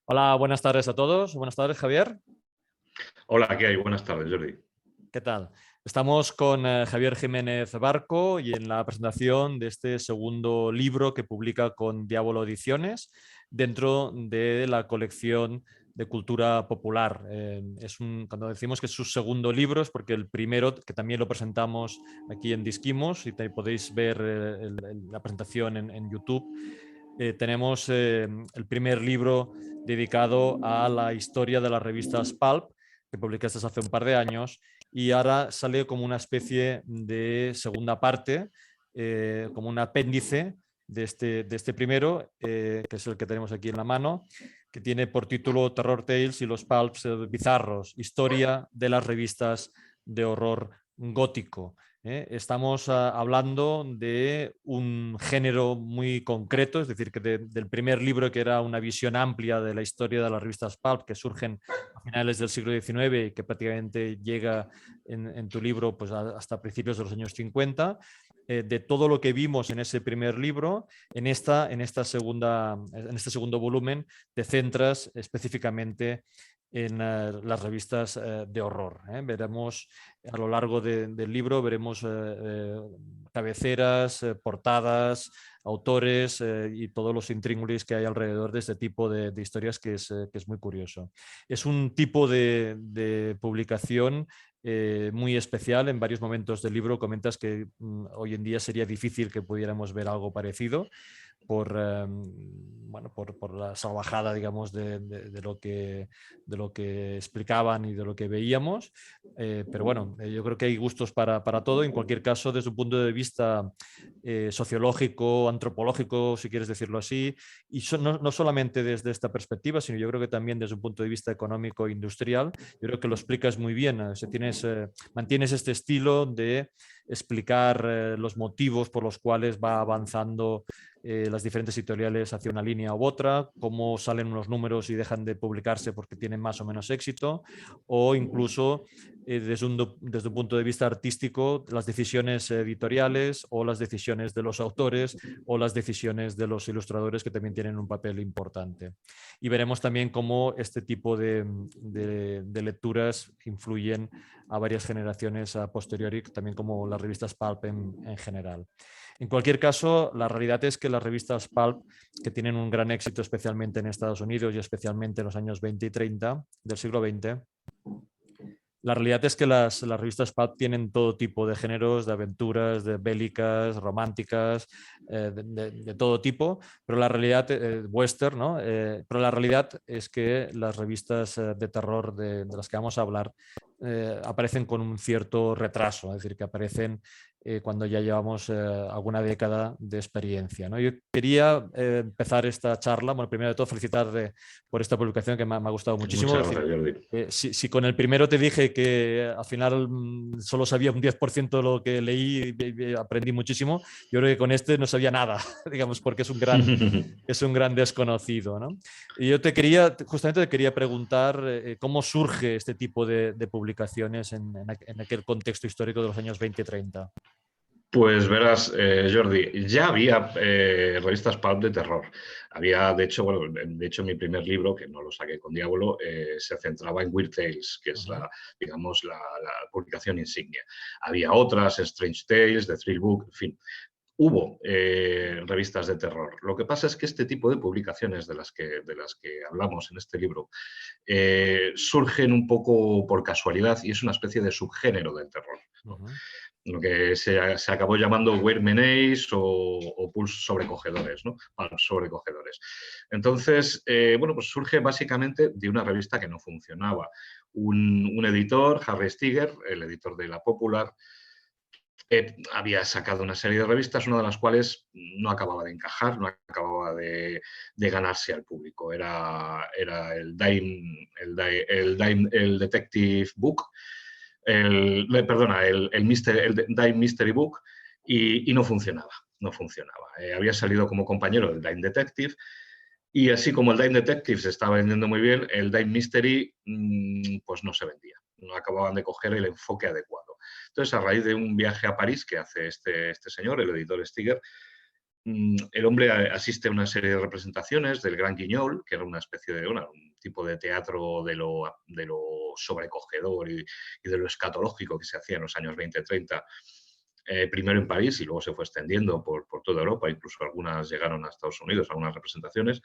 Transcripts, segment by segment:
Hola, buenas tardes a todos. Buenas tardes, Javier. Hola, ¿qué hay? Buenas tardes, Jordi. ¿Qué tal? Estamos con Javier Jiménez Barco y en la presentación de este segundo libro que publica con Diablo Ediciones dentro de la colección de cultura popular. Cuando decimos que es su segundo libro es porque el primero, que también lo presentamos aquí en Disquimos, y podéis ver la presentación en YouTube, tenemos el primer libro dedicado a la historia de las revistas Pulp, que publicaste hace un par de años, y ahora sale como una especie de segunda parte, como un apéndice de este primero, que es el que tenemos aquí en la mano, que tiene por título Terror Tales y los Pulps bizarros, historia de las revistas de horror gótico. Estamos hablando de un género muy concreto, es decir, que del primer libro, que era una visión amplia de la historia de las revistas pulp que surgen a finales del siglo XIX y que prácticamente llega en tu libro pues, hasta principios de los años 50, de todo lo que vimos en ese primer libro, en este segundo volumen te centras específicamente en las revistas de horror. Veremos a lo largo del libro, veremos cabeceras, portadas, autores y todos los intríngulis que hay alrededor de este tipo de historias que es muy curioso. Es un tipo de publicación muy especial. En varios momentos del libro comentas que hoy en día sería difícil que pudiéramos ver algo parecido por la salvajada, digamos, de lo que explicaban y de lo que veíamos. Pero bueno, yo creo que hay gustos para todo. En cualquier caso, desde un punto de vista sociológico, antropológico, si quieres decirlo así, y no solamente desde esta perspectiva, sino yo creo que también desde un punto de vista económico e industrial, yo creo que lo explicas muy bien. Mantienes este estilo de explicar los motivos por los cuales va avanzando las diferentes editoriales hacia una línea u otra, cómo salen unos números y dejan de publicarse porque tienen más o menos éxito, o incluso desde un punto de vista artístico, las decisiones editoriales o las decisiones de los autores o las decisiones de los ilustradores, que también tienen un papel importante. Y veremos también cómo este tipo de lecturas influyen a varias generaciones a posteriori, también como las revistas pulp en general. En cualquier caso, la realidad es que las revistas pulp, que tienen un gran éxito especialmente en Estados Unidos y especialmente en los años 20 y 30 del siglo XX, la realidad es que las revistas pulp tienen todo tipo de géneros, de aventuras, de bélicas, románticas, de todo tipo, pero la realidad, western, ¿no? Pero la realidad es que las revistas de terror de las que vamos a hablar aparecen con un cierto retraso, es decir, que aparecen cuando ya llevamos alguna década de experiencia, ¿no? Yo quería empezar esta charla, bueno, primero de todo felicitar por esta publicación que me ha gustado muchísimo. Muchas Es decir, gracias, Jordi. si con el primero te dije que al final solo sabía un 10% de lo que leí y aprendí muchísimo, yo creo que con este no sabía nada, digamos, porque es un gran desconocido, ¿no? Y yo justamente te quería preguntar cómo surge este tipo de publicaciones en aquel contexto histórico de los años 20 y 30. Pues verás, Jordi, ya había revistas pulp de terror. Había, de hecho, bueno, de hecho mi primer libro, que no lo saqué con Diablo, se centraba en Weird Tales, que es digamos, la publicación insignia. Había otras, Strange Tales, The Thrill Book, en fin. Hubo revistas de terror. Lo que pasa es que este tipo de publicaciones de las que hablamos en este libro surgen un poco por casualidad y es una especie de subgénero del terror, ¿no? Lo que se acabó llamando Weird Menace o Pulse sobrecogedores, ¿no? Sobrecogedores. Entonces, bueno, pues surge básicamente de una revista que no funcionaba. Un editor, Harry Stiger, el editor de La Popular, había sacado una serie de revistas, una de las cuales no acababa de encajar, no acababa de ganarse al público. Era el el Detective Book, el Dime Mystery Book, y no funcionaba. No funcionaba. Había salido como compañero del Dime Detective, y así como el Dime Detective se estaba vendiendo muy bien, el Dime Mystery pues no se vendía. No acababan de coger el enfoque adecuado. Entonces, a raíz de un viaje a París que hace este señor, el editor Stiger, el hombre asiste a una serie de representaciones del Gran Guiñol, que era una especie de un tipo de teatro de lo sobrecogedor y de lo escatológico que se hacía en los años 20-30, primero en París y luego se fue extendiendo por toda Europa, incluso algunas llegaron a Estados Unidos, algunas representaciones.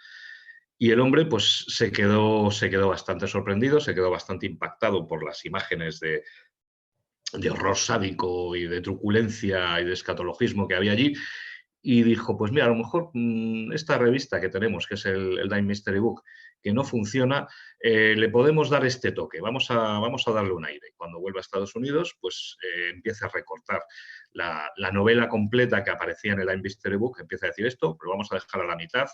Y el hombre pues se quedó bastante sorprendido, se quedó bastante impactado por las imágenes de horror sádico y de truculencia y de escatologismo que había allí, y dijo, pues mira, a lo mejor esta revista que tenemos, que es el Dime Mystery Book, que no funciona, le podemos dar este toque, vamos a darle un aire. Cuando vuelva a Estados Unidos, pues empieza a recortar la novela completa que aparecía en el Dime Mystery Book, empieza a decir esto, lo vamos a dejar a la mitad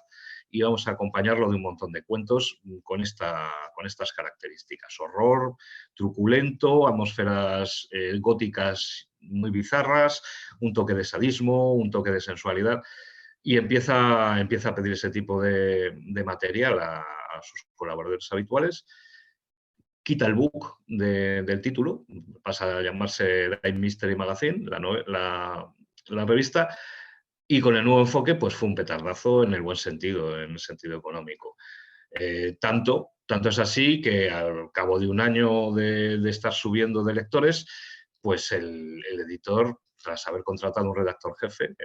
y vamos a acompañarlo de un montón de cuentos con estas características. Horror, truculento, atmósferas góticas muy bizarras, un toque de sadismo, un toque de sensualidad, y empieza a pedir ese tipo de material a sus colaboradores habituales. Quita el book del título, pasa a llamarse Dime Mystery Magazine, la revista, y con el nuevo enfoque pues fue un petardazo en el buen sentido, en el sentido económico. Tanto es así que al cabo de un año de estar subiendo de lectores, pues el editor, tras haber contratado un redactor jefe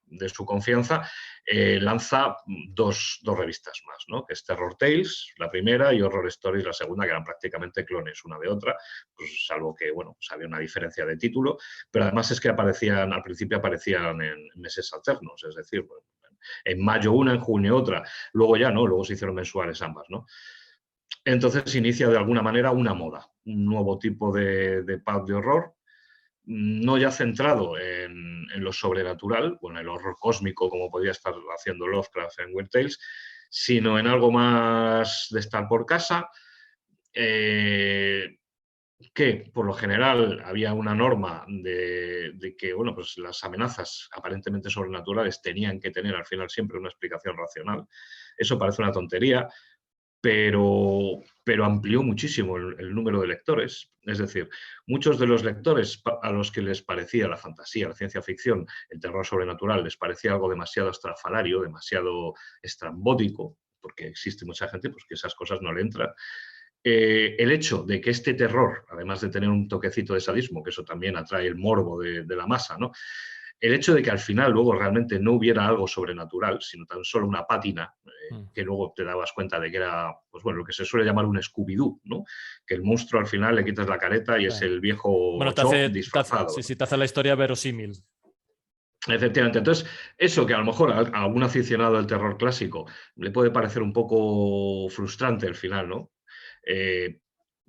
de su confianza, lanza dos revistas más, ¿no? Que es Terror Tales, la primera, y Horror Stories, la segunda, que eran prácticamente clones una de otra, pues salvo que bueno, pues había una diferencia de título, pero además es que al principio aparecían en meses alternos, es decir, bueno, en mayo una, en junio otra, luego ya no, luego se hicieron mensuales ambas, ¿no? Entonces se inicia de alguna manera una moda, un nuevo tipo de pulp de horror, no ya centrado en lo sobrenatural, o en el horror cósmico, como podría estar haciendo Lovecraft en Weird Tales, sino en algo más de estar por casa, que por lo general había una norma de que bueno, pues las amenazas aparentemente sobrenaturales tenían que tener al final siempre una explicación racional. Eso parece una tontería, pero amplió muchísimo el número de lectores. Es decir, muchos de los lectores a los que les parecía la fantasía, la ciencia ficción, el terror sobrenatural, les parecía algo demasiado estrafalario, demasiado estrambótico, porque existe mucha gente pues, que esas cosas no le entran. El hecho de que este terror, además de tener un toquecito de sadismo, que eso también atrae el morbo de la masa, ¿no? El hecho de que al final luego realmente no hubiera algo sobrenatural, sino tan solo una pátina, que luego te dabas cuenta de que era, pues bueno, lo que se suele llamar un Scooby-Doo, ¿no? Que el monstruo al final le quitas la careta y es el viejo bueno, Cho disfrazado. Sí, te hace la historia verosímil. Efectivamente. Entonces, eso que a lo mejor a algún aficionado del terror clásico le puede parecer un poco frustrante al final, ¿no?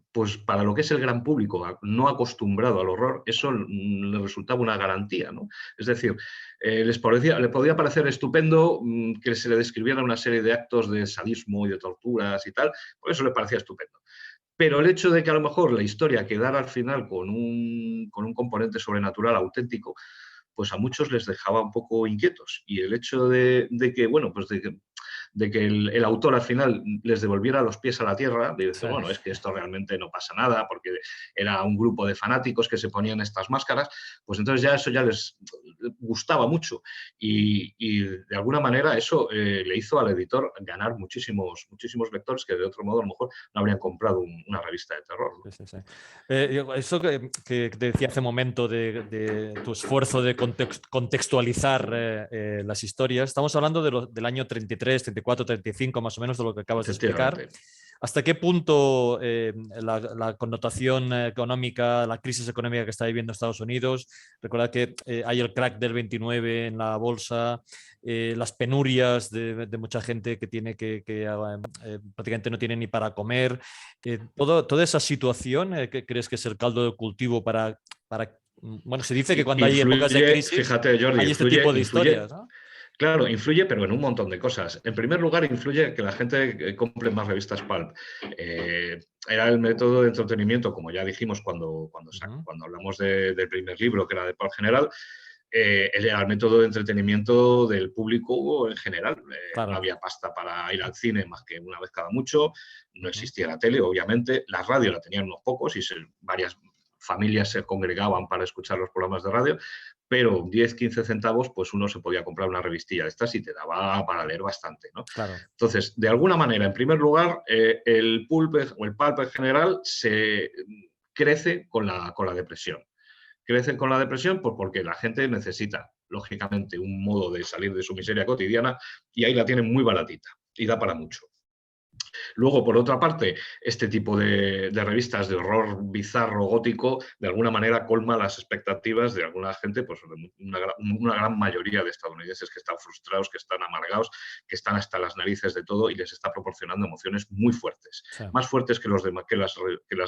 Pues para lo que es el gran público no acostumbrado al horror, eso le resultaba una garantía, ¿no? Es decir, le podía parecer estupendo que se le describiera una serie de actos de sadismo y de torturas y tal, por eso le parecía estupendo. Pero el hecho de que a lo mejor la historia quedara al final con un componente sobrenatural auténtico, pues a muchos les dejaba un poco inquietos. Y el hecho de que, bueno, pues de que el autor al final les devolviera los pies a la tierra, de decir, bueno, es que esto realmente no pasa nada, porque era un grupo de fanáticos que se ponían estas máscaras, pues entonces ya eso ya les gustaba mucho. Y de alguna manera eso le hizo al editor ganar muchísimos lectores que de otro modo a lo mejor no habrían comprado una revista de terror, ¿no? Sí, sí. Eso que te decía hace un momento de tu esfuerzo de contextualizar las historias, estamos hablando del año 33, 34, 35, más o menos de lo que acabas de explicar. ¿Hasta qué punto la connotación económica, la crisis económica que está viviendo Estados Unidos? Recuerda que hay el crack del 29 en la bolsa, las penurias de mucha gente que tiene que prácticamente no tiene ni para comer. Toda esa situación, ¿qué crees que es el caldo de cultivo para... Bueno, se dice que cuando hay épocas de crisis, fíjate, Jordi, hay este tipo de historias, ¿no? Claro, influye, pero en un montón de cosas. En primer lugar, influye que la gente compre más revistas pulp. Era el método de entretenimiento, como ya dijimos cuando hablamos del primer libro, que era de pulp general, era el método de entretenimiento del público en general. Claro. No había pasta para ir al cine más que una vez cada mucho, no existía la tele, obviamente, la radio la tenían unos pocos y varias familias se congregaban para escuchar los programas de radio, pero 10, 15 centavos, pues uno se podía comprar una revistilla de estas y te daba para leer bastante, ¿no? Claro. Entonces, de alguna manera, en primer lugar, el pulp o el pulp en general se crece con la depresión. Crecen con la depresión pues porque la gente necesita, lógicamente, un modo de salir de su miseria cotidiana y ahí la tienen muy baratita y da para mucho. Luego, por otra parte, este tipo de revistas de horror bizarro gótico, de alguna manera colma las expectativas de alguna gente, pues una gran mayoría de estadounidenses que están frustrados, que están amargados, que están hasta las narices de todo y les está proporcionando emociones muy fuertes, Sí. más fuertes que las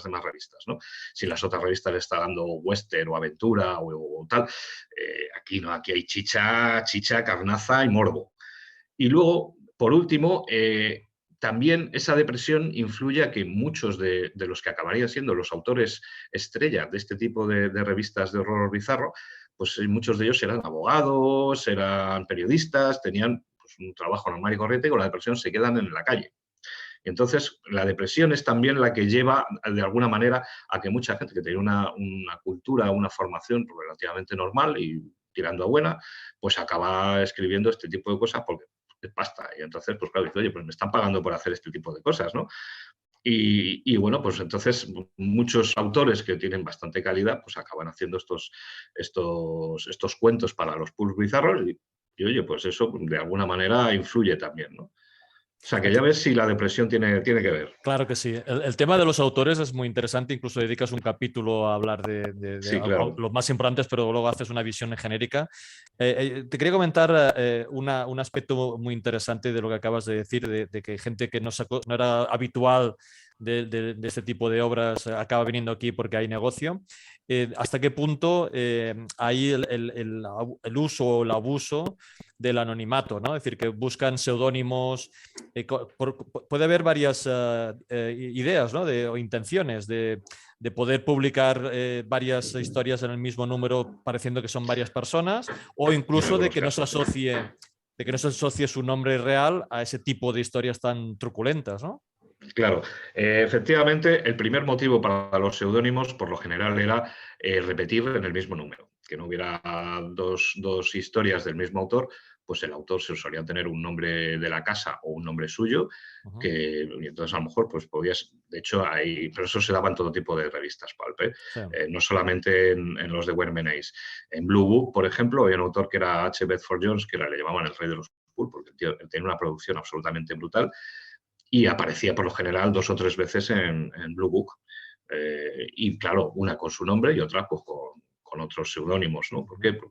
demás revistas, ¿no? Si las otras revistas le está dando western o aventura o tal, aquí no, aquí hay chicha, carnaza y morbo. Y luego, por último, también esa depresión influye a que muchos de los que acabarían siendo los autores estrella de este tipo de revistas de horror bizarro, pues muchos de ellos eran abogados, eran periodistas, tenían pues, un trabajo normal y corriente y con la depresión se quedan en la calle. Y entonces, la depresión es también la que lleva, de alguna manera, a que mucha gente que tiene una cultura, una formación relativamente normal y tirando a buena, pues acaba escribiendo este tipo de cosas porque es pasta. Y entonces, pues claro, dice, oye, pues me están pagando por hacer este tipo de cosas, ¿no? Y bueno, pues entonces muchos autores que tienen bastante calidad, pues acaban haciendo estos cuentos para los pulps bizarros y oye, pues eso de alguna manera influye también, ¿no? O sea, que ya ves si la depresión tiene que ver. Claro que sí. El tema de los autores es muy interesante. Incluso dedicas un capítulo a hablar Sí, claro. los más importantes, pero luego haces una visión genérica. Te quería comentar un aspecto muy interesante de lo que acabas de decir, de que gente que no era habitual de este tipo de obras acaba viniendo aquí porque hay negocio. ¿Hasta qué punto hay el uso o el abuso del anonimato, ¿no? Es decir, que buscan seudónimos. Puede haber varias ideas, ¿no? O intenciones de poder publicar varias historias en el mismo número pareciendo que son varias personas, o incluso de que no se asocie su nombre real a ese tipo de historias tan truculentas, ¿no? Claro, efectivamente, el primer motivo para los seudónimos, por lo general, era repetir en el mismo número, que no hubiera dos historias del mismo autor, pues el autor se solía tener un nombre de la casa o un nombre suyo, y entonces a lo mejor pues podías, de hecho, pero eso se daba en todo tipo de revistas pulp, Sí. No solamente en los de Wermenace. En Blue Book, por ejemplo, había un autor que era H. Bedford Jones, que le llamaban el rey de los pulp, porque el tío tenía una producción absolutamente brutal y aparecía por lo general 2 o 3 veces en Blue Book. Y claro, una con su nombre y otra pues, con otros seudónimos, ¿no? ¿Por qué? Porque,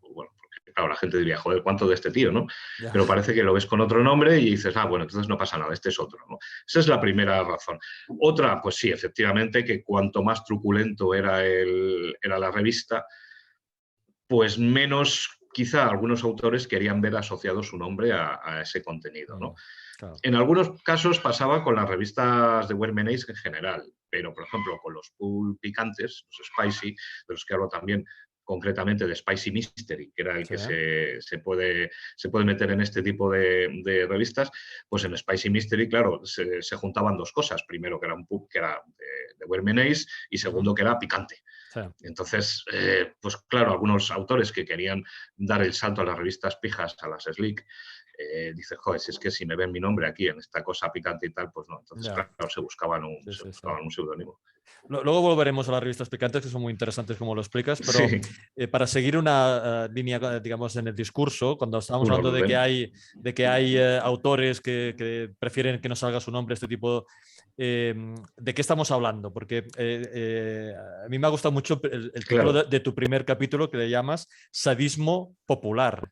claro, la gente diría, joder, ¿cuánto de este tío, no? Ya. Pero parece que lo ves con otro nombre y dices, bueno, entonces no pasa nada, este es otro, ¿no? Esa es la primera razón. Otra, pues sí, efectivamente, que cuanto más truculento era la revista, pues menos quizá algunos autores querían ver asociado su nombre a ese contenido, ¿no? Claro. En algunos casos pasaba con las revistas de Wermenace en general, pero por ejemplo con los pulp picantes, los spicy, de los que hablo también concretamente de Spicy Mystery, que era el Sí. que se puede meter en este tipo de revistas, pues en Spicy Mystery, claro, se juntaban dos cosas. Primero, que era un pulp que era de Wermenace y segundo, que era picante. Sí. Entonces, pues claro, algunos autores que querían dar el salto a las revistas pijas, a las Slick, dice, joder, si es que si me ven mi nombre aquí en esta cosa picante y tal, pues no. Entonces, Ya. claro, se buscaban un Sí. seudónimo. Luego volveremos a las revistas picantes, que son muy interesantes como lo explicas, pero Sí, para seguir una línea, digamos, en el discurso, cuando estábamos un hablando de orden. que hay autores que prefieren que no salga su nombre, este tipo, ¿de qué estamos hablando? Porque a mí me ha gustado mucho el título Claro. de tu primer capítulo, que le llamas Sadismo Popular.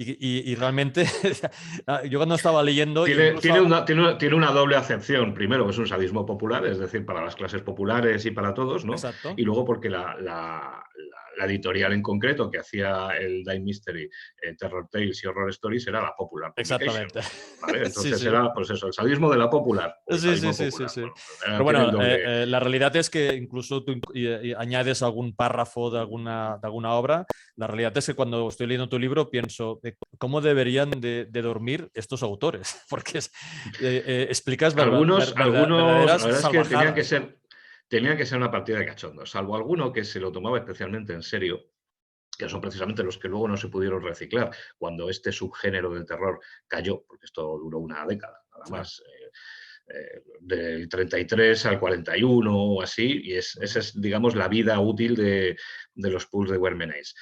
Y realmente, yo cuando estaba leyendo, Tiene incluso... una doble acepción. Primero, que es un sadismo popular, es decir, para las clases populares y para todos, ¿no? Exacto. Y luego porque la editorial en concreto que hacía el Dime Mystery, Terror Tales y Horror Stories era la Popular Publication. Exactamente. ¿Vale? Sí, Entonces sí. era, pues eso, el sadismo de la popular o el Sí, sí, sadismo sí, sí, popular. sí. Bueno, Pero tiene el bueno, doble. la realidad es que incluso tú añades algún párrafo de alguna obra. La realidad es que cuando estoy leyendo tu libro pienso, ¿cómo deberían de dormir estos autores? Porque explicas Algunos, la verdaderas verdad es que salvajadas, ¿no? tenían que ser una partida de cachondos, salvo alguno que se lo tomaba especialmente en serio. que son precisamente los que luego no se pudieron reciclar, cuando este subgénero del terror cayó, porque esto duró una década, nada Sí. más, del 33 al 41 o así, y esa es, digamos, la vida útil de los pulps de Wermenace.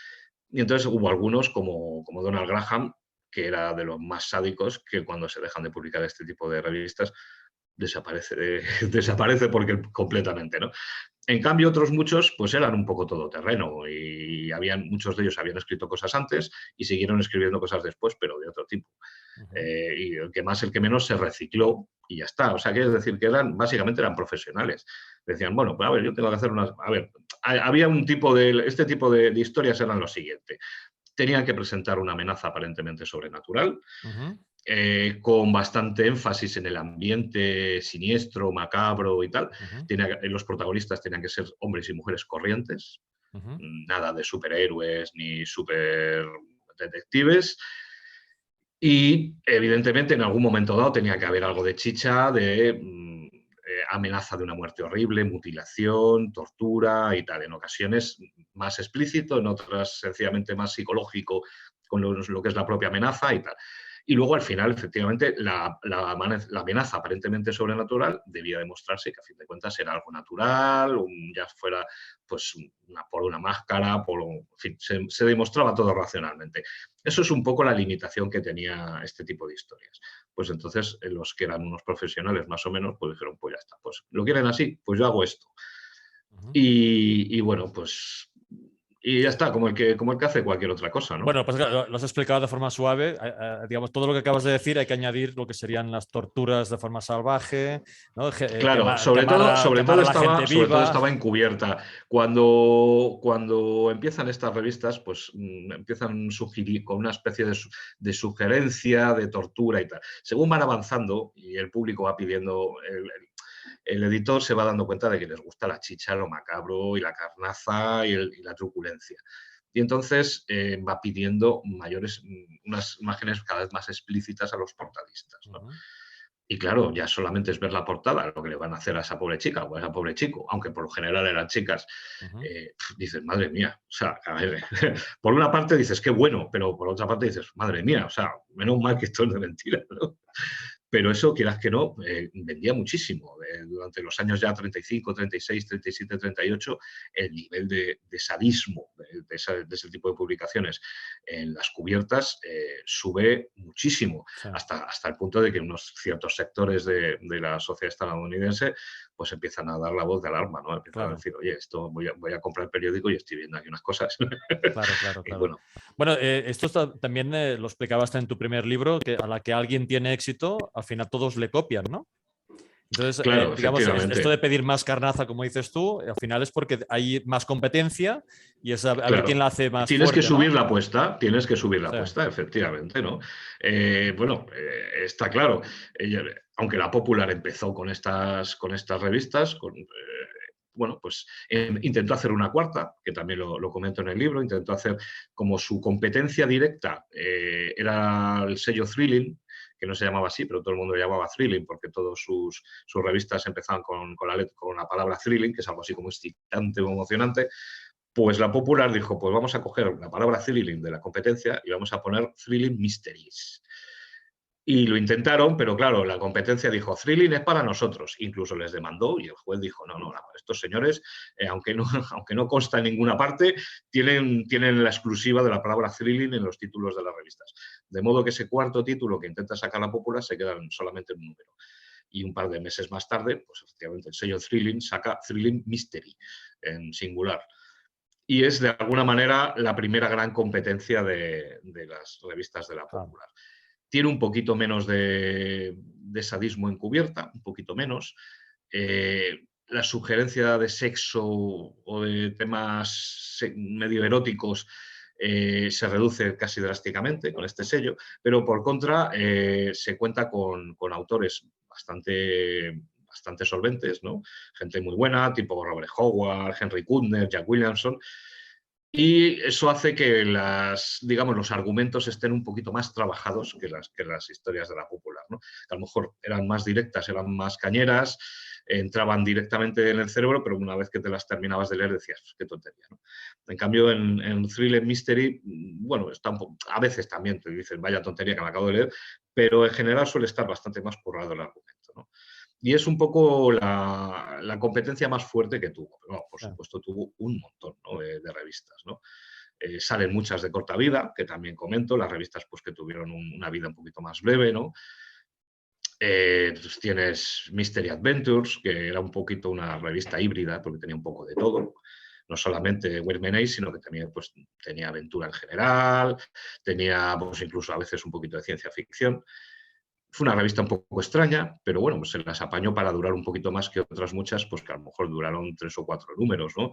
Y entonces hubo algunos, como Donald Graham, que era de los más sádicos, que cuando se dejan de publicar este tipo de revistas, desaparece porque completamente, ¿no? En cambio, otros muchos pues eran un poco todoterreno y muchos de ellos habían escrito cosas antes y siguieron escribiendo cosas después, pero de otro tipo. Y el que más, el que menos se recicló y ya está. O sea, quiere decir que básicamente eran profesionales. Decían, bueno, pues a ver, yo tengo que hacer unas... A ver, había este tipo de historias eran lo siguiente. Tenían que presentar una amenaza aparentemente sobrenatural, con bastante énfasis en el ambiente siniestro, macabro y tal. Los protagonistas tenían que ser hombres y mujeres corrientes, nada de superhéroes ni super detectives. Y evidentemente en algún momento dado tenía que haber algo de chicha, de amenaza de una muerte horrible, mutilación, tortura y tal. En ocasiones más explícito, en otras sencillamente más psicológico con lo que es la propia amenaza y tal. Y luego al final, efectivamente, la amenaza aparentemente sobrenatural debía demostrarse que a fin de cuentas era algo natural, ya fuera pues por una máscara, en fin, se demostraba todo racionalmente. Eso es un poco la limitación que tenía este tipo de historias. Pues entonces los que eran unos profesionales más o menos, pues dijeron, pues ya está, pues lo quieren así, pues yo hago esto. Y bueno, pues y ya está, como el que hace cualquier otra cosa, ¿no? Bueno, pues lo has explicado de forma suave. Digamos, todo lo que acabas de decir hay que añadir lo que serían las torturas de forma salvaje, ¿no? Claro, Quemar a la gente sobre todo viva. estaba encubierta. Cuando empiezan estas revistas, pues empiezan con una especie de sugerencia, de tortura y tal. Según van avanzando y el público va pidiendo, el editor se va dando cuenta de que les gusta la chicha, lo macabro y la carnaza y la truculencia. Y entonces va pidiendo unas imágenes cada vez más explícitas a los portadistas, ¿no? Y claro, ya solamente es ver la portada, lo que le van a hacer a esa pobre chica o a ese pobre chico, aunque por lo general eran chicas, dices, madre mía, o sea, a ver, por una parte dices, qué bueno, pero por otra parte dices, madre mía, o sea, menos mal que esto es de mentira, ¿no? Pero eso, quieras que no, vendía muchísimo. Durante los años ya 35, 36, 37, 38, el nivel de sadismo de ese tipo de publicaciones en las cubiertas sube muchísimo, Sí. hasta el punto de que unos ciertos sectores de la sociedad estadounidense pues empiezan a dar la voz de alarma, ¿no? Empiezan a decir, oye, esto voy a comprar el periódico y estoy viendo aquí unas cosas. Claro. Y bueno, Bueno, esto también lo explicabas en tu primer libro, que a la que alguien tiene éxito, al final todos le copian, ¿no? Entonces, claro, digamos, esto de efectivamente. pedir más carnaza, como dices tú, al final es porque hay más competencia y es a ver quién la Claro, hace más tienes que fuerte, subir ¿no? la apuesta, tienes que subir la Sí. apuesta, efectivamente, ¿no? Bueno, está claro, aunque la Popular empezó con estas revistas, bueno, pues intentó hacer una cuarta, que también lo comento en el libro, intentó hacer como su competencia directa, era el sello Thrilling, que no se llamaba así, pero todo el mundo lo llamaba Thrilling, porque todas sus revistas empezaban con la palabra Thrilling, que es algo así como excitante o emocionante. Pues la Popular dijo, pues vamos a coger la palabra thrilling de la competencia y vamos a poner thrilling mysteries. Y lo intentaron, pero claro, la competencia dijo, thrilling es para nosotros. Incluso les demandó y el juez dijo, no, estos señores, aunque no consta en ninguna parte, tienen la exclusiva de la palabra thrilling en los títulos de las revistas. De modo que ese cuarto título que intenta sacar la Popular se queda solamente en un número. Y un par de meses más tarde, pues efectivamente el sello Thrilling saca Thrilling Mystery en singular. Y es de alguna manera la primera gran competencia de las revistas de la Popular. Tiene un poquito menos de sadismo encubierta, un poquito menos. La sugerencia de sexo o de temas medio eróticos se reduce casi drásticamente con este sello, pero por contra se cuenta con autores bastante solventes, ¿no? Gente muy buena, tipo Robert Howard, Henry Kuttner, Jack Williamson, y eso hace que digamos, los argumentos estén un poquito más trabajados que las historias de la Popular, ¿no? Que a lo mejor eran más directas, eran más cañeras, entraban directamente en el cerebro, pero una vez que te las terminabas de leer decías, pues, qué tontería, ¿no? En cambio, en Thriller Mystery, bueno, a veces también te dicen, vaya tontería que me acabo de leer, pero en general suele estar bastante más currado el argumento, ¿no? Y es un poco la competencia más fuerte que tuvo. Pero, no, por supuesto, tuvo un montón, ¿no?, de revistas, ¿no? Salen muchas de corta vida, que también comento, las revistas pues, que tuvieron una vida un poquito más breve, ¿no? Pues tienes Mystery Adventures, que era un poquito una revista híbrida, porque tenía un poco de todo. No solamente Weird Ace, sino que también pues, tenía aventura en general, tenía pues, incluso a veces un poquito de ciencia ficción. Fue una revista un poco extraña, pero bueno, pues se las apañó para durar un poquito más que otras muchas, pues que a lo mejor duraron 3 o 4 números, ¿no?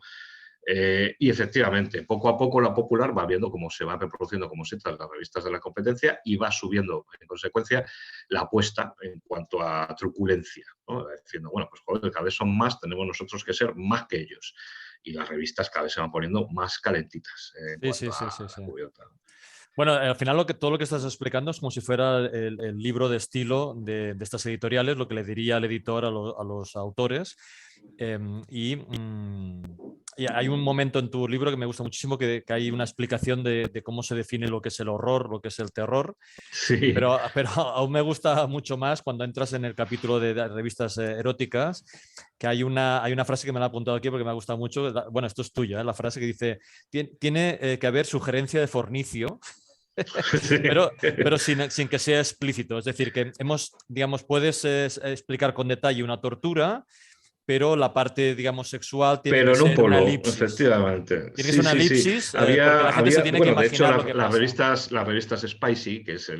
Y efectivamente, poco a poco la Popular va viendo cómo se va reproduciendo como setas las revistas de la competencia y va subiendo, en consecuencia, la apuesta en cuanto a truculencia, ¿no? Diciendo, bueno, pues joder, cada vez son más, tenemos nosotros que ser más que ellos. Y las revistas cada vez se van poniendo más calentitas en cuanto a la cubierta. Bueno, al final todo lo que estás explicando es como si fuera el libro de estilo de estas editoriales, lo que le diría el editor a los autores. Y hay un momento en tu libro que me gusta muchísimo, que hay una explicación de cómo se define lo que es el horror, lo que es el terror. Sí. Pero aún me gusta mucho más cuando entras en el capítulo de revistas eróticas, que hay una frase que me la he apuntado aquí porque me ha gustado mucho. Bueno, esto es tuyo, ¿eh? La frase que dice, tiene que haber sugerencia de fornicio. Sí. pero sin que sea explícito. Es decir, que digamos, puedes explicar con detalle una tortura, pero la parte, digamos, sexual tiene que ser una elipsis. Efectivamente. Tiene que ser una elipsis, Sí. Porque la gente se tiene que imaginar de hecho, lo que pasa. las revistas Spicy, que es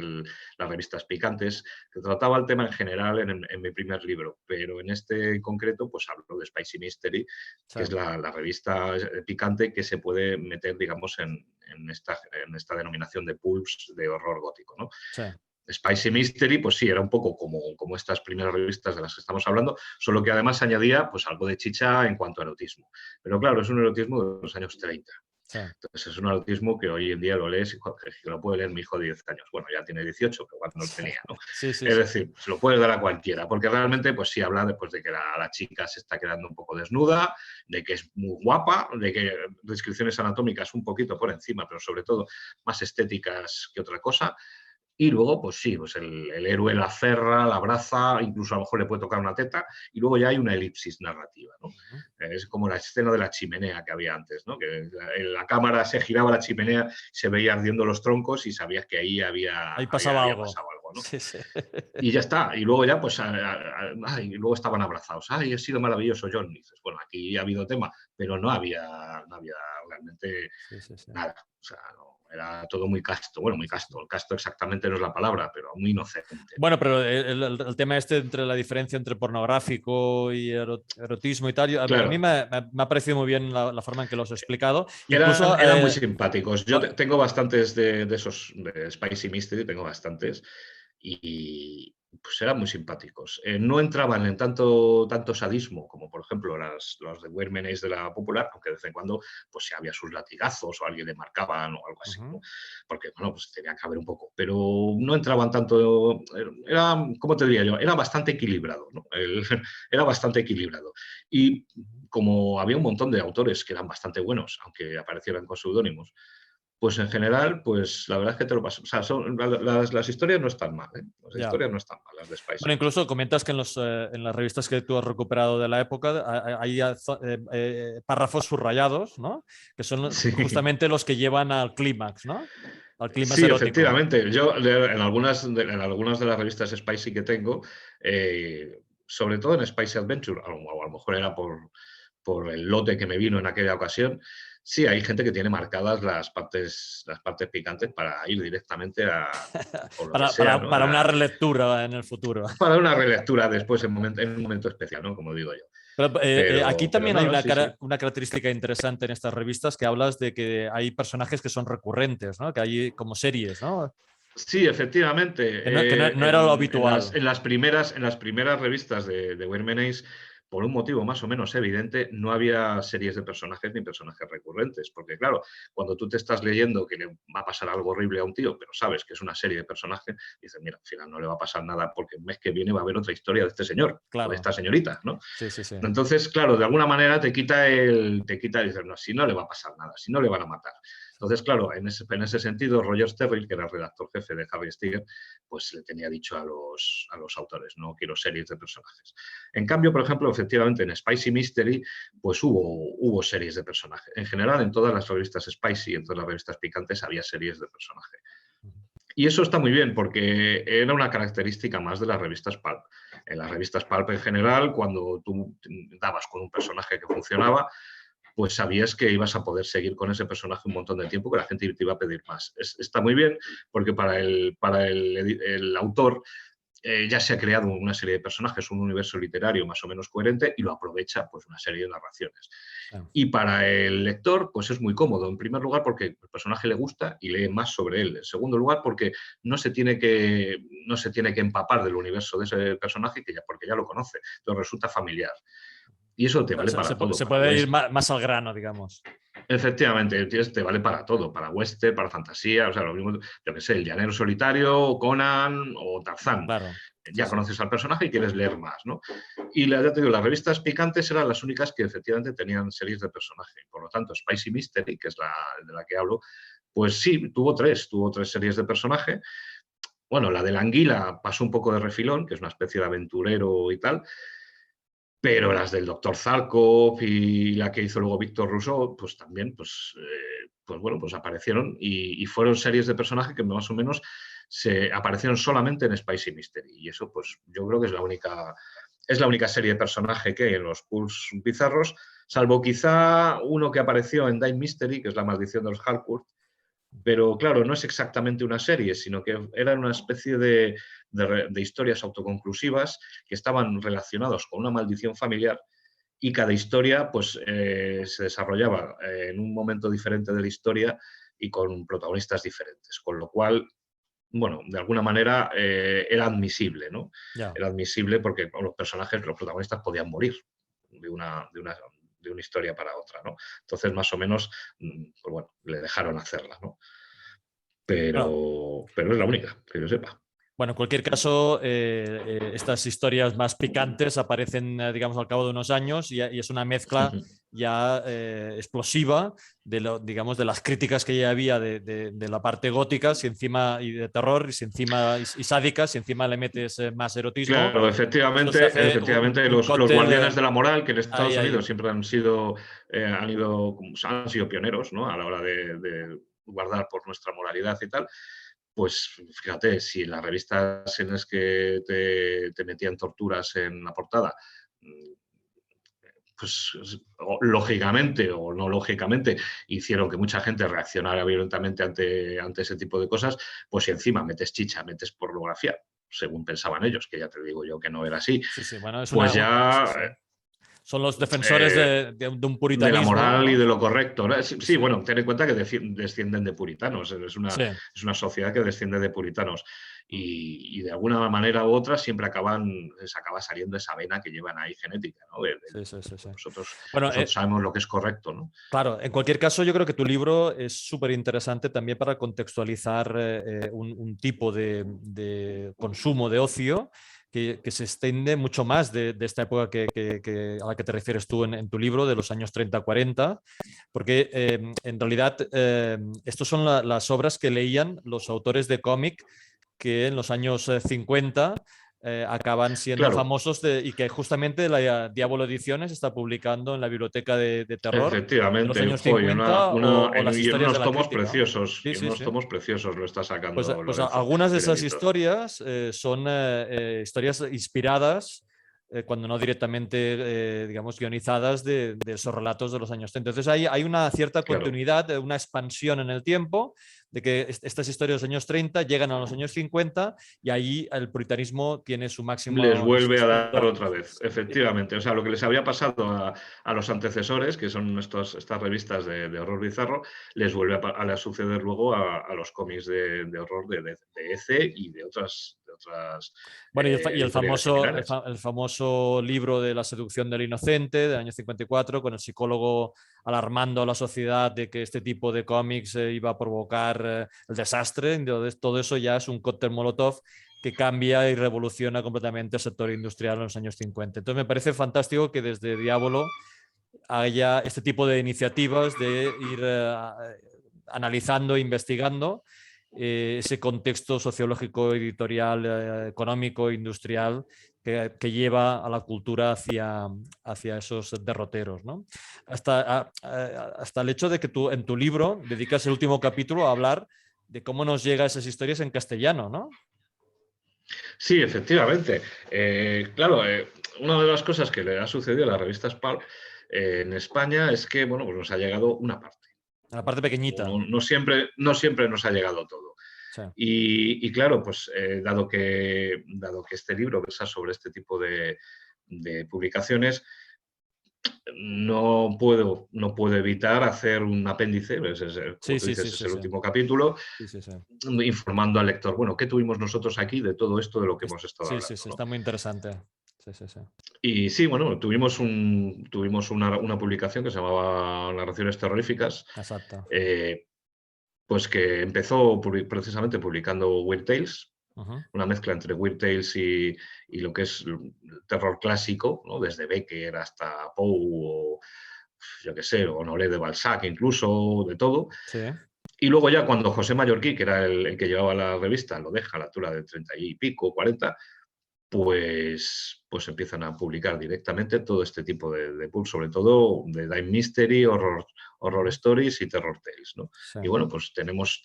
las revistas picantes, que trataba el tema en general en mi primer libro, pero en este en concreto, pues hablo de Spicy Mystery, que es la revista picante que se puede meter, digamos, en esta denominación de pulps de horror gótico, ¿no? Sí. Spicy Mystery, pues sí, era un poco como estas primeras revistas de las que estamos hablando, solo que además añadía pues algo de chicha en cuanto a erotismo. Pero claro, es un erotismo de los años 30. Sí. Entonces es un erotismo que hoy en día lo lees y que lo puede leer mi hijo de 10 años. Bueno, ya tiene 18, pero cuando lo tenía, ¿no? Es decir, se lo puedes dar a cualquiera, porque realmente pues sí habla después de que la chica se está quedando un poco desnuda, de que es muy guapa, de que descripciones anatómicas un poquito por encima, pero sobre todo más estéticas que otra cosa. Y luego, pues sí, pues el héroe la aferra, la abraza, incluso a lo mejor le puede tocar una teta, y luego ya hay una elipsis narrativa, ¿no? Es como la escena de la chimenea que había antes, ¿no? Que la cámara se giraba la chimenea, se veía ardiendo los troncos y sabías que ahí pasaba había algo. pasado algo, ¿no? Sí, sí. Y ya está. Y luego ya, pues, y luego estaban abrazados. ¡Ay, ha sido maravilloso, John! Y dices, bueno, aquí ha habido tema, pero no había realmente nada. O sea, no, era todo muy casto. Bueno, muy casto. Casto exactamente no es la palabra, pero muy inocente. Bueno, pero el tema entre la diferencia entre pornográfico y erotismo y tal, Claro. a mí me ha parecido muy bien la forma en que lo has explicado. Incluso, eran muy simpáticos. Yo tengo bastantes de esos de Spicy Mystery, tengo bastantes, y pues eran muy simpáticos. No entraban en tanto sadismo como, por ejemplo, los de Weird Ace de la Popular, aunque de vez en cuando pues si había sus latigazos o alguien le marcaban o algo así, ¿no? Porque, bueno, pues tenía que haber un poco. Pero no entraban tanto... Era, ¿cómo te diría yo? Era bastante equilibrado, ¿no? Era bastante equilibrado. Y como había un montón de autores que eran bastante buenos, aunque aparecieran con seudónimos, pues en general, pues la verdad es que te lo pasas. O sea, las historias no están mal, ¿eh? Las historias no están mal, las de Spicy. Bueno, incluso comentas que en las revistas que tú has recuperado de la época hay párrafos subrayados, ¿no? Que son justamente los que llevan al clímax, ¿no? Al clímax sí, erótico. Efectivamente. Yo en algunas de las revistas Spicy que tengo, sobre todo en Spicy Adventure, a lo mejor era por el lote que me vino en aquella ocasión, sí, hay gente que tiene marcadas las partes picantes para ir directamente a... para una relectura en el futuro. Para una relectura después en un momento especial, ¿no? Como digo yo. Pero aquí también hay una característica interesante en estas revistas, que hablas de que hay personajes que son recurrentes, ¿no? Que hay como series, ¿no? Sí, efectivamente. Que no era lo habitual. En las primeras revistas de Weird Ace, por un motivo más o menos evidente, no había series de personajes ni personajes recurrentes. Porque, claro, cuando tú te estás leyendo que le va a pasar algo horrible a un tío, pero sabes que es una serie de personajes, dices, mira, al final no le va a pasar nada porque el mes que viene va a haber otra historia de este señor o de Claro. esta señorita, ¿no? Sí, sí, sí. Entonces, claro, de alguna manera te quita dices, no, si no le va a pasar nada, si no le van a matar. Entonces, claro, en ese sentido, Roger Sterrill, que era el redactor jefe de Harry Stiger, pues le tenía dicho a los autores, no quiero series de personajes. En cambio, por ejemplo, efectivamente, en Spicy Mystery, pues hubo series de personajes. En general, en todas las revistas Spicy, en todas las revistas picantes, había series de personajes. Y eso está muy bien porque era una característica más de las revistas Pulp. En las revistas Pulp en general, cuando tú dabas con un personaje que funcionaba, pues sabías que ibas a poder seguir con ese personaje un montón de tiempo, que la gente te iba a pedir más. Está muy bien porque para el autor ya se ha creado una serie de personajes, un universo literario más o menos coherente y lo aprovecha pues una serie de narraciones. Y para el lector, pues es muy cómodo. En primer lugar, porque el personaje le gusta y lee más sobre él. En segundo lugar, porque no se tiene que empapar del universo de ese personaje porque ya lo conoce. Entonces resulta familiar. Y eso te vale para todo. Se Para puede ir West. más al grano, digamos. Efectivamente, te vale para todo, para western, para fantasía, o sea, lo mismo, yo qué sé, el llanero solitario, Conan o Tarzán. Claro. Ya Sí, sí. conoces al personaje y quieres leer más, ¿no? Y ya te digo, las revistas picantes eran las únicas que efectivamente tenían series de personaje. Por lo tanto, Spicy Mystery, que es de la que hablo, pues sí, tuvo tres series de personaje. Bueno, la de la anguila pasó un poco de refilón, que es una especie de aventurero y tal, pero las del Dr. Zarkov y la que hizo luego Víctor Rousseau, pues también, pues bueno, pues aparecieron y fueron series de personajes que más o menos se aparecieron solamente en Spicy Mystery. Y eso, pues yo creo que es la única serie de personaje que hay en los Pulps bizarros, salvo quizá uno que apareció en Dime Mystery, que es La maldición de los Harcourt, pero claro, no es exactamente una serie, sino que era una especie de historias autoconclusivas que estaban relacionadas con una maldición familiar y cada historia pues, se desarrollaba en un momento diferente de la historia y con protagonistas diferentes, con lo cual, bueno, de alguna manera era admisible, ¿no? Ya. Era admisible porque los personajes, los protagonistas podían morir de una historia para otra, ¿no? Entonces, más o menos, pues bueno, le dejaron hacerla, ¿no? Bueno, Pero es la única, que yo sepa. Bueno, en cualquier caso, estas historias más picantes aparecen, digamos, al cabo de unos años y es una mezcla ya explosiva digamos, de las críticas que ya había de la parte gótica si encima, y de terror, y si encima y sádicas, si encima le metes más erotismo. Claro, Esto se hace efectivamente un los cóctel guardianes de la moral, que en ahí, Estados Unidos ahí. siempre han sido pioneros, ¿no? A la hora de guardar por nuestra moralidad y tal. Pues fíjate, si en las revistas en las que te metían torturas en la portada, pues lógicamente o no lógicamente hicieron que mucha gente reaccionara violentamente ante ese tipo de cosas, pues si encima metes chicha, metes pornografía, según pensaban ellos, que ya te digo yo que no era así, Sí, sí, bueno, pues sí, ya sí. Son los defensores eh, de un de la puritanismo, moral y ¿no? de lo correcto, ¿no? Sí, Sí, sí, sí. bueno, ten en cuenta que descienden de puritanos, Sí. es una sociedad que desciende de puritanos y de alguna manera u otra siempre les acaba saliendo esa vena que llevan ahí genética, ¿no? Sí, sí, sí, sí. Bueno, Nosotros sabemos lo que es correcto, ¿no? claro, en cualquier caso, yo creo que tu libro es súper interesante también para contextualizar un tipo de consumo de ocio que se extiende mucho más de esta época a la que te refieres tú en tu libro, de los años 30-40, porque en realidad estas son las obras que leían los autores de cómic que en los años 50 acaban siendo Claro, famosos y que justamente la Diablo Ediciones está publicando en la biblioteca de terror de los efectivamente, años joder, 50 o las y en historias de unos la tomos crítica. preciosos, Sí, y en sí, unos sí. tomos preciosos lo está sacando Pues Lorenzo, algunas de el esas editor. historias son historias inspiradas, cuando no directamente, digamos, guionizadas de esos relatos de los años 30. Entonces hay una cierta Claro. continuidad, una expansión en el tiempo, de que estas historias de los años 30 llegan a los años 50 y ahí el puritanismo tiene su Les máximo vuelve a dar esplendor. otra vez, efectivamente. O sea, lo que les había pasado a los antecesores, que son estas revistas de horror bizarro, les vuelve a suceder luego a los cómics de horror de EC y de otras otras Bueno, y el editoriales famoso, similares. el famoso libro de La seducción del inocente, del año 54, con el psicólogo alarmando a la sociedad de que este tipo de cómics iba a provocar el desastre. Entonces, todo eso ya es un cóctel Molotov que cambia y revoluciona completamente el sector industrial en los años 50. Entonces, me parece fantástico que desde Diabolo haya este tipo de iniciativas de ir analizando, investigando ese contexto sociológico, editorial, económico, industrial que lleva a la cultura hacia esos derroteros, ¿no? Hasta el hecho de que tú en tu libro dedicas el último capítulo a hablar de cómo nos llegan esas historias en castellano, ¿no? Sí, efectivamente. Claro, una de las cosas que le ha sucedido a las revistas Pulp en España es que, bueno, pues nos ha llegado una parte. En la parte pequeñita. No siempre nos ha llegado todo. Sí. Y claro, pues dado que este libro versa sobre este tipo de publicaciones, no puedo evitar hacer un apéndice, como Sí, tú sí, dices, sí, es sí, el sí. último capítulo, Sí, sí, sí. informando al lector, bueno, ¿qué tuvimos nosotros aquí de todo esto de lo que hemos estado Sí, sí, hablando? sí, ¿No? está muy interesante. Sí, sí, sí. Y sí, bueno, tuvimos una publicación que se llamaba Narraciones Terroríficas, Exacto. pues que empezó precisamente publicando Weird Tales, Uh-huh. una mezcla entre Weird Tales y lo que es el terror clásico, ¿no? Desde Becker hasta Poe o yo qué sé, o Nolé de Balzac incluso, de todo. Sí. Y luego ya cuando José Mallorquí, que era el que llevaba la revista, lo deja a la altura de 30 y pico, 40, pues empiezan a publicar directamente todo este tipo de pulp, sobre todo de Dime Mystery, horror Uh-huh. stories y terror tales, ¿no? Sí, Y bueno, pues tenemos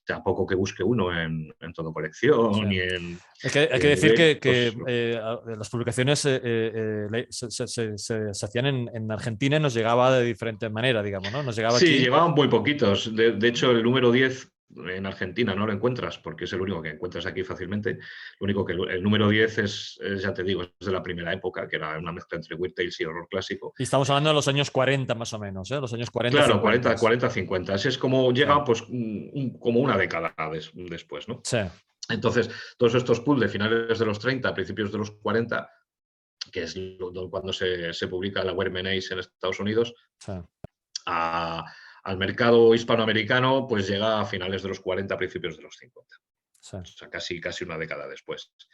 tampoco que busque uno en todo sí. colección Hay y que en decir eBay, que pues las publicaciones se hacían en Argentina y nos llegaba de diferente manera, digamos, ¿no? Nos llegaba sí, aquí. llevaban muy poquitos. De hecho, el número 10 en Argentina no lo encuentras, porque es el único que encuentras aquí fácilmente. Lo único que el número 10 ya te digo, es de la primera época, que era una mezcla entre Weird Tales y horror clásico. Y estamos hablando de los años 40 más o menos, ¿eh? Los años 40, Claro, 50. 50. Así es como Sí, llega, pues, como una década después, ¿no? sí, Entonces, todos estos pools de finales de los 30, principios de los 40, que es cuando se publica la Weird Menace en Estados Unidos, sí, a, al mercado hispanoamericano, pues llega a finales de los 40, principios de los 50. sí, O sea, casi una década después. sí, sí,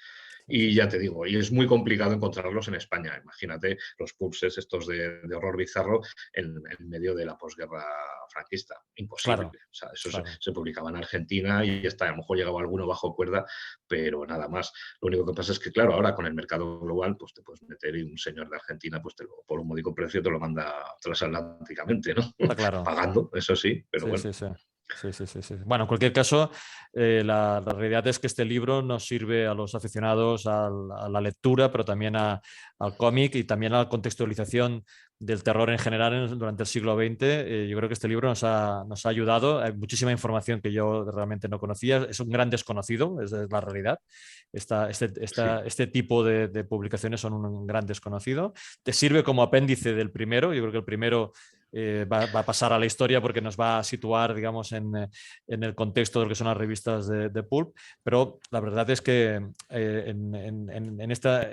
Y sí. ya te digo, y es muy complicado encontrarlos en España. Imagínate los pulses estos de horror bizarro en medio de la posguerra franquista. Imposible. Claro, O sea, eso claro. se publicaba en Argentina y ya está. A lo mejor llegaba alguno bajo cuerda, pero nada más. Lo único que pasa es que, claro, ahora con el mercado global, pues te puedes meter y un señor de Argentina, pues por un módico precio te lo manda transatlánticamente, ¿no? Está claro. Pagando, eso sí, pero Sí, bueno. sí, sí. Sí, sí, sí, sí. Bueno, en cualquier caso, la realidad es que este libro nos sirve a los aficionados a la lectura, pero también al cómic y también a la contextualización del terror en general durante el siglo XX. Yo creo que este libro nos ha ayudado. Hay muchísima información que yo realmente no conocía. Es un gran desconocido, es la realidad. Sí. Este tipo de publicaciones son un gran desconocido. Te sirve como apéndice del primero. Yo creo que el primero va a pasar a la historia porque nos va a situar, digamos, en el contexto de lo que son las revistas de pulp, pero la verdad es que en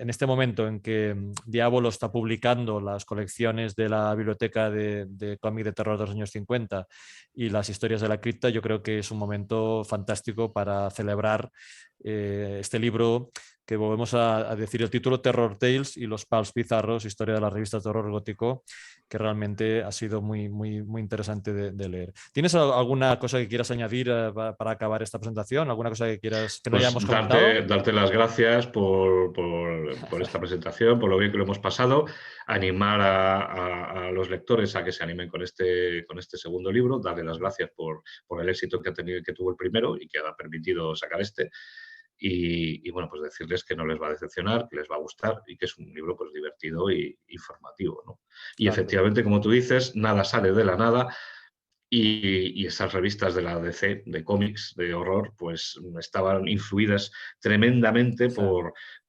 este momento en que Diablo está publicando las colecciones de la biblioteca de cómic de terror de los años 50 y las historias de la cripta, yo creo que es un momento fantástico para celebrar este libro que volvemos a decir el título, Terror Tales y los Pulps Bizarros, historia de las revistas de horror gótico, que realmente ha sido muy, muy, muy interesante de leer. ¿Tienes alguna cosa que quieras añadir para acabar esta presentación? ¿Alguna cosa que quieras que no Pues hayamos comentado? darte las gracias por esta presentación, por lo bien que lo hemos pasado, animar a los lectores a que se animen con este segundo libro, darle las gracias por el éxito que ha tenido, que tuvo el primero y que ha permitido sacar este. Y bueno, pues decirles que no les va a decepcionar, que les va a gustar y que es un libro pues divertido y informativo, ¿no? Y Claro que sí. efectivamente, como tú dices, nada sale de la nada. Y esas revistas de la DC, de cómics, de horror, pues estaban influidas tremendamente Sí,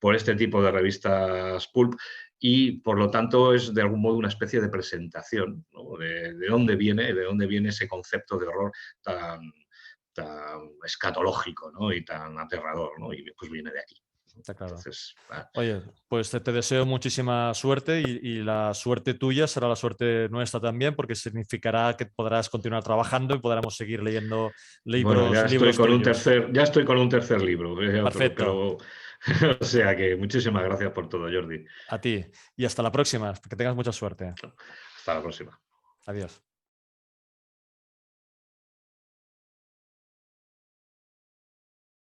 por este tipo de revistas pulp y por lo tanto es de algún modo una especie de presentación, ¿no? De dónde viene ese concepto de horror tan, escatológico, ¿no? Y tan aterrador, ¿no? Y pues viene de aquí. Está claro. Entonces, oye, pues te deseo muchísima suerte y la suerte tuya será la suerte nuestra también, porque significará que podrás continuar trabajando y podremos seguir leyendo libros. Bueno, ya estoy con un tercer libro. Perfecto. O sea que muchísimas gracias por todo, Jordi. A ti. Y hasta la próxima. Que tengas mucha suerte. Hasta la próxima. Adiós.